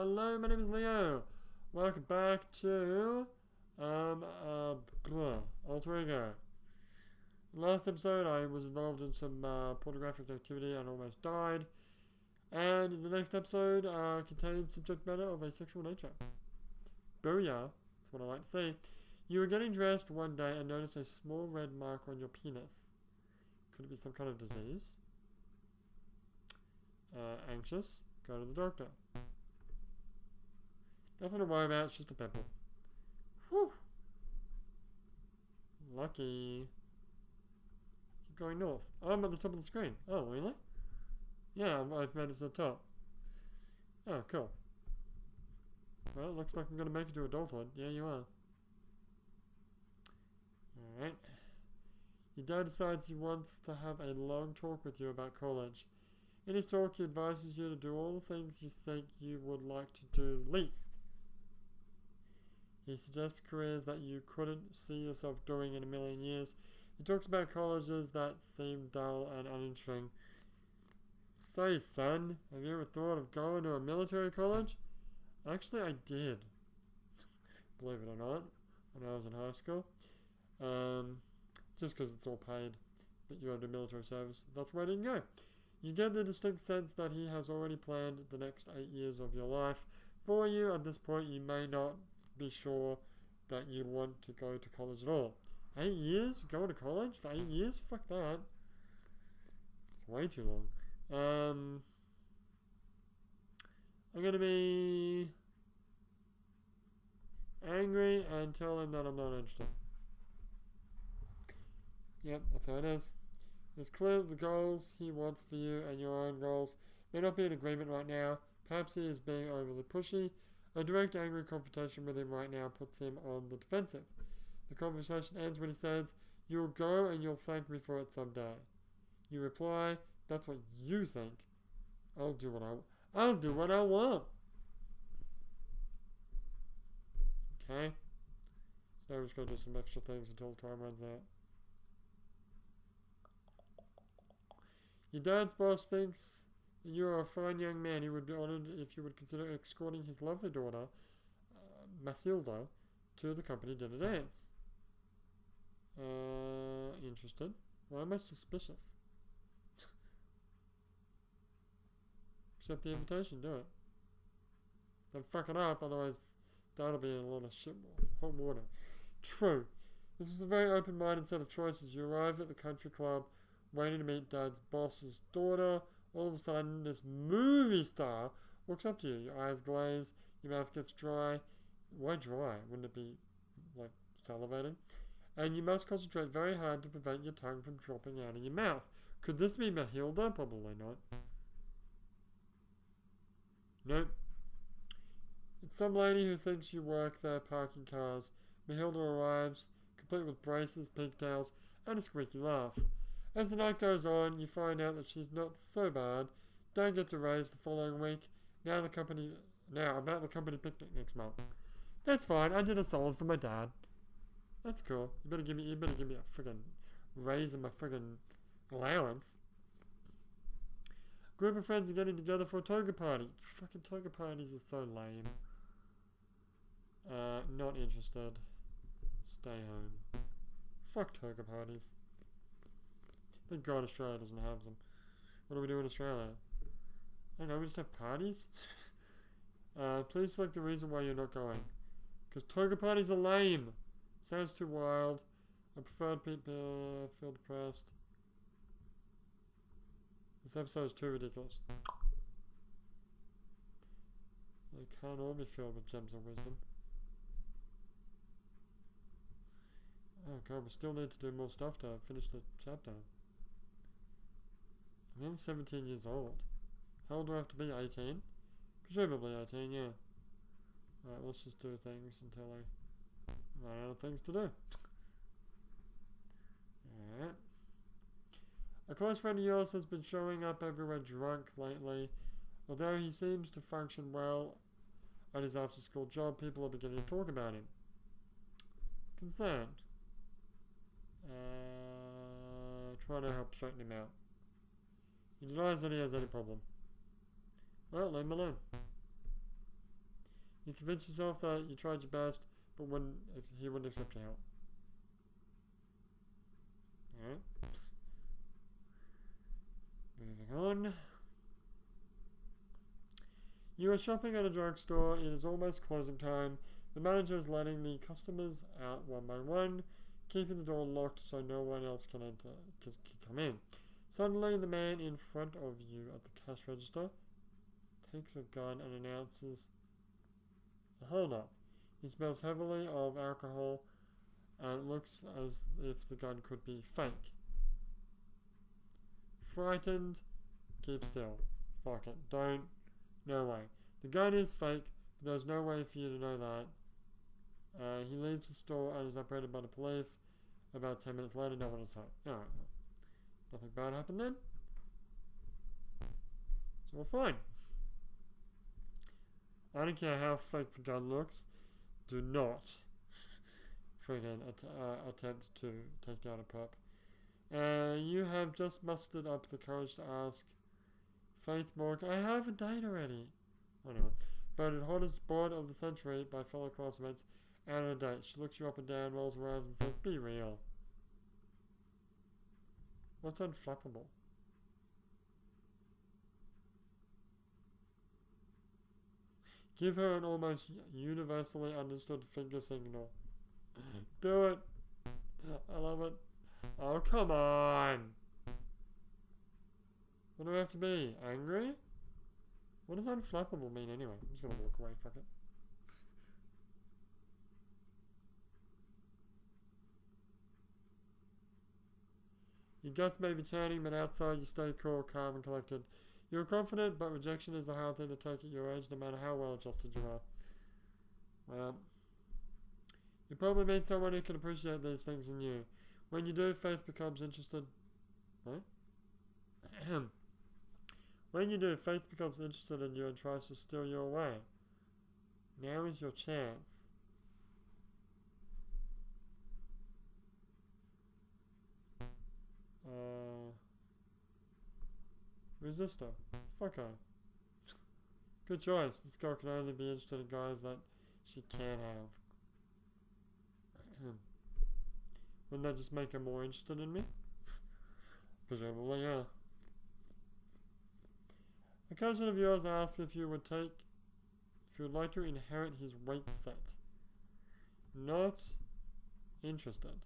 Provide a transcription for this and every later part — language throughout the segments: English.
Hello, my name is Leo. Welcome back to Alter Ego. In the last episode, I was involved in some pornographic activity and almost died. And the next episode contains subject matter of a sexual nature. Booyah, that's what I like to say. You were getting dressed one day and noticed a small red mark on your penis. Could it be some kind of disease? Anxious? Go to the doctor. Nothing to worry about, it's just a pimple. Whew! Lucky. Keep going north. Oh, I'm at the top of the screen. Oh, really? Yeah, I've made it to the top. Oh, cool. Well, it looks like I'm going to make it to adulthood. Yeah, you are. Alright. Your dad decides he wants to have a long talk with you about college. In his talk, he advises you to do all the things you think you would like to do least. He suggests careers that you couldn't see yourself doing in a million years. He talks about colleges that seem dull and uninteresting. Say, son, have you ever thought of going to a military college? Actually, I did. Believe it or not, when I was in high school. Just because it's all paid, but you go to military service. That's why I didn't go. You get the distinct sense that he has already planned the next 8 years of your life for you. At this point, you may not be sure that you want to go to college at all. 8 years? Going to college for 8 years? Fuck that. It's way too long. I'm going to be angry and tell him that I'm not interested. Yep, that's how it is. It's clear that the goals he wants for you and your own goals may not be in agreement right now. Perhaps he is being overly pushy. A direct, angry confrontation with him right now puts him on the defensive. The conversation ends when he says, "You'll go and you'll thank me for it someday." You reply, "That's what you think. I'll do what I want." Okay. So we're just going to do some extra things until the time runs out. Your dad's boss thinks you are a fine young man. He would be honored if you would consider escorting his lovely daughter, Mathilda, to the company dinner dance. Interested? Why am I suspicious? Accept the invitation, do it. Don't fuck it up, otherwise Dad'll be in a lot of shit, hot water. True. This is a very open-minded set of choices. You arrive at the country club, waiting to meet Dad's boss's daughter. All of a sudden, this movie star walks up to you. Your eyes glaze, your mouth gets dry. Why dry? Wouldn't it be, like, salivating? And you must concentrate very hard to prevent your tongue from dropping out of your mouth. Could this be Mathilda? Probably not. Nope. It's some lady who thinks you work there parking cars. Mathilda arrives, complete with braces, pigtails, and a squeaky laugh. As the night goes on, you find out that she's not so bad. Dad gets a raise the following week. Now about the company picnic next month. That's fine. I did a solid for my dad. That's cool. You better give me a friggin' raise in my friggin' allowance. Group of friends are getting together for a toga party. Fucking toga parties are so lame. Not interested. Stay home. Fuck toga parties. Thank God Australia doesn't have them. What do we do in Australia? I don't know, we just have parties? Please select the reason why you're not going. Because toga parties are lame. Sounds too wild. I preferred people feel depressed. This episode is too ridiculous. They can't all be filled with gems of wisdom. Oh god, we still need to do more stuff to finish the chapter. I'm only 17 years old. How old do I have to be? 18? Presumably 18, yeah. Alright, let's just do things until I run out of things to do. Alright. A close friend of yours has been showing up everywhere drunk lately. Although he seems to function well at his after-school job, people are beginning to talk about him. Concerned. Trying to help straighten him out. He denies that he has any problem. Well, leave him alone. You convince yourself that you tried your best, but he wouldn't accept your help. Alright. Moving on. You are shopping at a drugstore. It is almost closing time. The manager is letting the customers out one by one, keeping the door locked so no one else can come in. Suddenly, the man in front of you at the cash register takes a gun and announces, "Hold up." He smells heavily of alcohol and looks as if the gun could be fake. Frightened, keep still. Fuck it. Don't. No way. The gun is fake, but there's no way for you to know that. He leaves the store and is operated by the police. About 10 minutes later, no one is hurt. Alright. Nothing bad happened then. So we're fine. I don't care how fake the gun looks. Do not friggin' attempt to take down a pup. You have just mustered up the courage to ask Faith Morgan. I have a date already. Anyway, voted hottest board of the century by fellow classmates and on a date. She looks you up and down, rolls her eyes and says, "Be real." What's unflappable? Give her an almost universally understood finger signal. Do it. I love it. Oh, come on. What do I have to be? Angry? What does unflappable mean anyway? I'm just gonna walk away, fuck it. Your guts may be turning, but outside you stay cool, calm and collected. You're confident, but rejection is a hard thing to take at your age, no matter how well adjusted you are. Well, you probably meet someone who can appreciate these things in you. When you do, Faith becomes interested. What? When you do, Faith becomes interested in you and tries to steal you away. Now is your chance. Resistor. Fuck her. Good choice. This girl can only be interested in guys that she can have. Wouldn't that just make her more interested in me? Presumably, yeah. A cousin of yours asked if you would like to inherit his weight set. Not interested.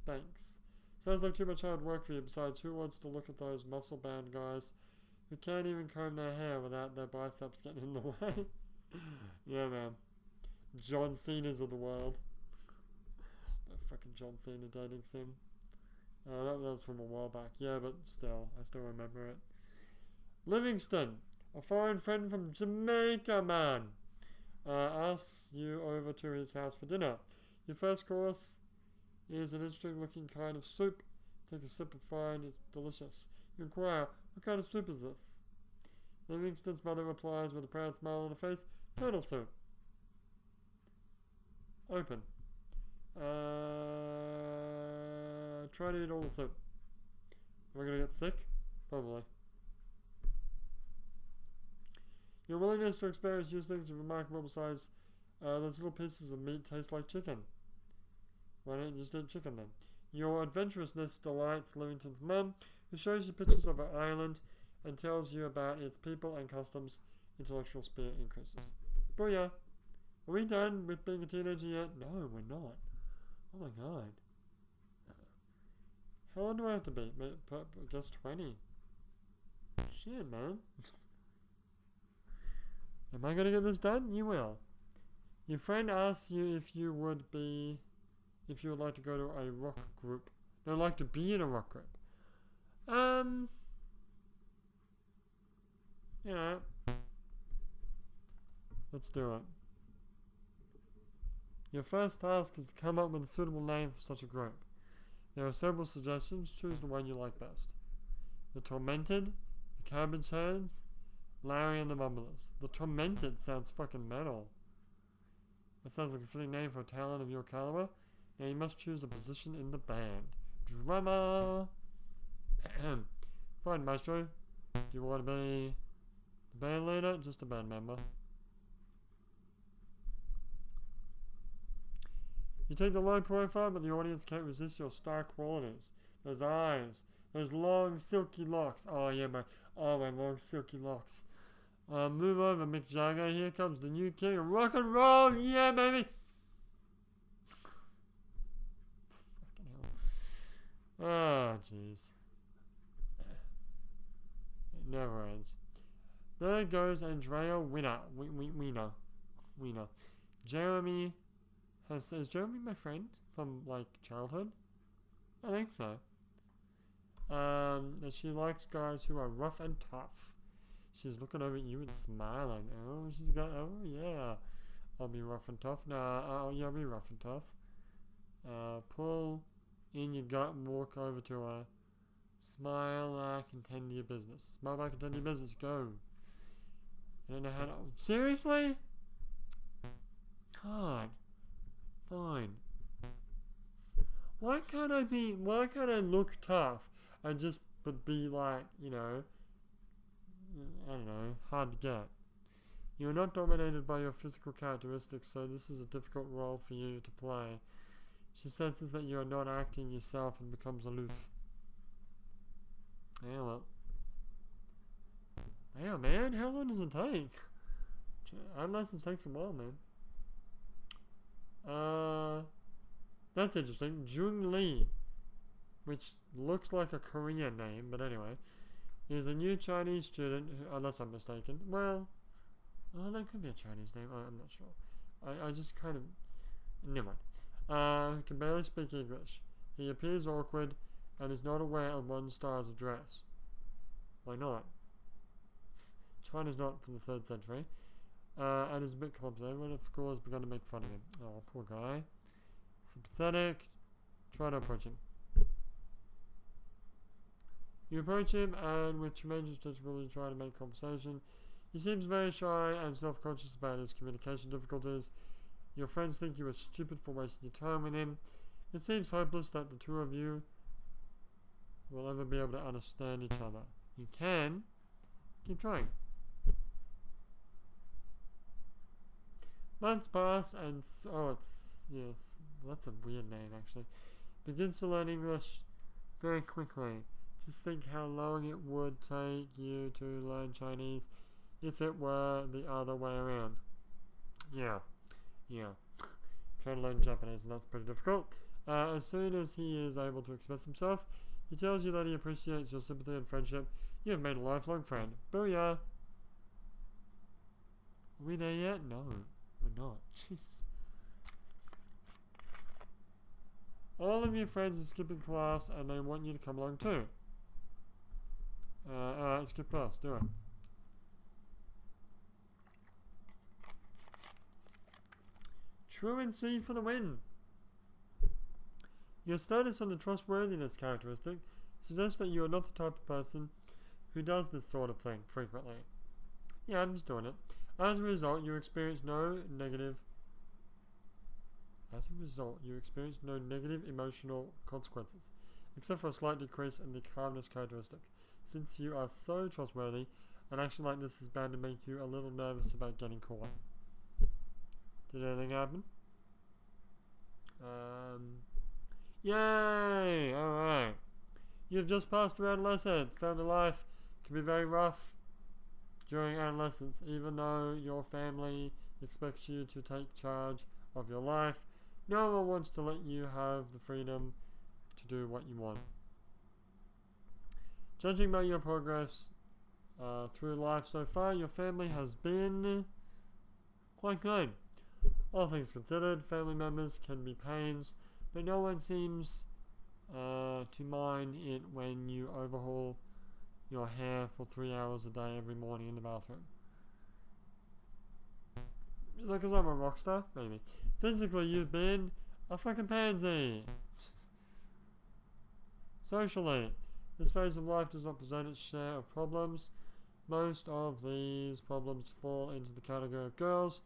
Thanks. Sounds like too much hard work for you. Besides, who wants to look at those muscle-bound guys who can't even comb their hair without their biceps getting in the way? Yeah, man. John Cena's of the world. That fucking John Cena dating sim. That was from a while back. Yeah, but still, I still remember it. Livingston, a foreign friend from Jamaica, man, asks you over to his house for dinner. Your first course is an interesting looking kind of soup. Take a sip and find it's delicious. You inquire, what kind of soup is this? Livingston's mother replies with a proud smile on her face, turtle soup. Open. Try to eat all the soup. Am I gonna get sick? Probably. Your willingness to experience new things is remarkable. Besides, those little pieces of meat taste like chicken. Why don't you just eat chicken then? Your adventurousness delights Livington's mum, who shows you pictures of her island and tells you about its people and customs. Intellectual spirit increases. Booyah! Are we done with being a teenager yet? No, we're not. Oh my god. How old do I have to be? I guess 20. Shit, man. Am I gonna get this done? You will. Your friend asks you if you would like to go to a rock group. No, like to be in a rock group. Yeah. Let's do it. Your first task is to come up with a suitable name for such a group. There are several suggestions. Choose the one you like best. The Tormented, the Cabbage Hands, Larry and the Mumblers. The Tormented sounds fucking metal. That sounds like a fitting name for a talent of your caliber. Now you must choose a position in the band. Drummer! Fine, Maestro. Do you want to be Band leader, just a band member. You take the low profile, but the audience can't resist your star qualities. Those eyes, those long silky locks. Oh yeah, my long silky locks. Move over, Mick Jagger. Here comes the new king of rock and roll. Yeah, baby. Fucking hell. Oh, jeez. It never ends. There goes Andrea Winner. Winner. Jeremy is Jeremy my friend from like childhood? I think so. That she likes guys who are rough and tough. She's looking over at you and smiling. Oh, she's got. Oh yeah, I'll be rough and tough. Nah, I'll be rough and tough. Pull in your gut and walk over to her. Smile like and tend to your business. Smile like and tend to your business. Go. I don't know how to. Seriously? God. Fine. Why can't I look tough and just be like, you know, I don't know, hard to get. You are not dominated by your physical characteristics, so this is a difficult role for you to play. She senses that you are not acting yourself and becomes aloof. Yeah, well. Yeah, man, how long does it take? Adolescence takes a while, man. That's interesting. Jung Lee, which looks like a Korean name, but anyway, is a new Chinese student, unless I'm mistaken. Well, that could be a Chinese name. I'm not sure. I just kind of... Never mind. Who can barely speak English. He appears awkward and is not aware of modern styles of dress. Why not? China's not from the 3rd century. And is a bit clumsy. Everyone at school has begun to make fun of him. Oh, poor guy. Sympathetic. Try to approach him. You approach him and with tremendous disability try to make conversation. He seems very shy and self-conscious about his communication difficulties. Your friends think you are stupid for wasting your time with him. It seems hopeless that the two of you will ever be able to understand each other. You can. Keep trying. Months pass and yes, that's a weird name actually. Begins to learn English very quickly. Just think how long it would take you to learn Chinese if it were the other way around. Yeah. Trying to learn Japanese and that's pretty difficult. As soon as he is able to express himself, he tells you that he appreciates your sympathy and friendship. You have made a lifelong friend. Booyah! Are we there yet? No. We're not. Jesus. All of your friends are skipping class and they want you to come along too. Alright, skip class, do it. Truancy for the win. Your status on the trustworthiness characteristic suggests that you are not the type of person who does this sort of thing frequently. Yeah, I'm just doing it. As a result, you experience no negative emotional consequences, except for a slight decrease in the calmness characteristic. Since you are so trustworthy, an action like this is bound to make you a little nervous about getting caught. Did anything happen? Yay! Alright. You've just passed through adolescence. Family life can be very rough during adolescence, even though your family expects you to take charge of your life. No one wants to let you have the freedom to do what you want. Judging by your progress through life so far, your family has been quite good. All things considered, family members can be pains, but no one seems to mind it when you overhaul your hair for 3 hours a day every morning in the bathroom. Is that because I'm a rock star? Maybe. Physically, you've been a fucking pansy. Socially, this phase of life does not present its share of problems. Most of these problems fall into the category of girls.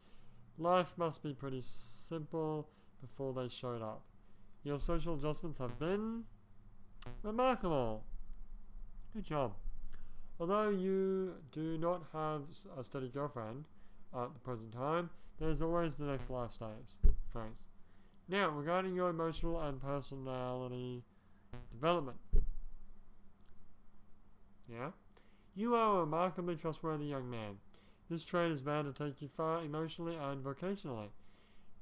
Life must be pretty simple before they showed up. Your social adjustments have been remarkable. Good job. Although you do not have a steady girlfriend at the present time, there's always the next life phase. Now, regarding your emotional and personality development. Yeah? You are a remarkably trustworthy young man. This trait is bound to take you far emotionally and vocationally.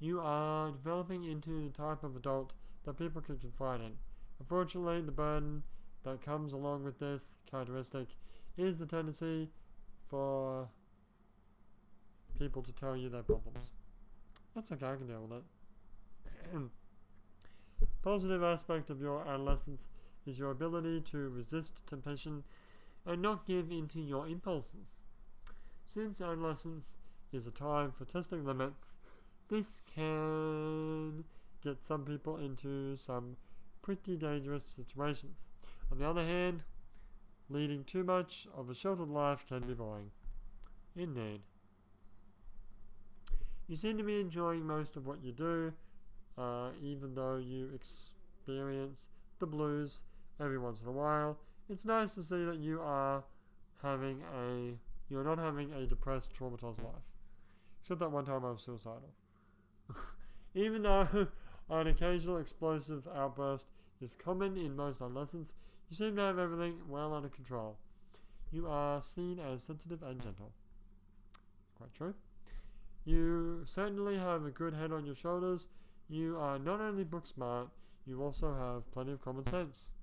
You are developing into the type of adult that people can confide in. Unfortunately, the burden that comes along with this characteristic is the tendency for people to tell you their problems. That's okay, I can deal with it. Positive aspect of your adolescence is your ability to resist temptation and not give in to your impulses. Since adolescence is a time for testing limits, this can get some people into some pretty dangerous situations. On the other hand, leading too much of a sheltered life can be boring. Indeed. You seem to be enjoying most of what you do, even though you experience the blues every once in a while. It's nice to see that you're not having a depressed, traumatized life. Except that one time I was suicidal. Even though an occasional explosive outburst is common in most adolescents, you seem to have everything well under control. You are seen as sensitive and gentle. Quite true. You certainly have a good head on your shoulders. You are not only book smart, you also have plenty of common sense.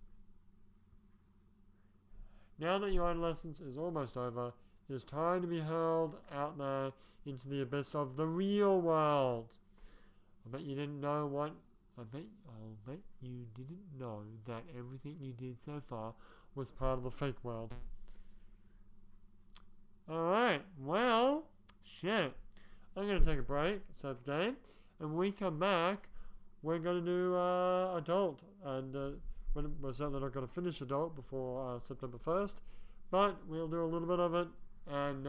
Now that your adolescence is almost over, it is time to be hurled out there into the abyss of the real world. I bet you didn't know that everything you did so far was part of the fake world. Alright, well, shit. I'm going to take a break, save the game, and when we come back, we're going to do adult, and we're certainly not going to finish adult before September 1st, but we'll do a little bit of it, and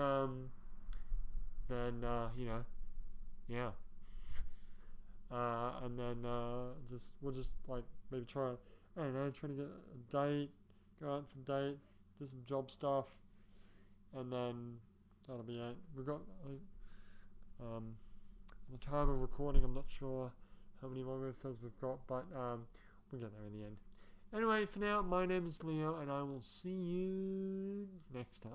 then, yeah. And then we'll just like maybe try to get a date, go out on some dates, do some job stuff, and then that'll be it. We've got at the time of recording, I'm not sure how many more episodes we've got, but we'll get there in the end. Anyway, for now, my name is Leo, and I will see you next time.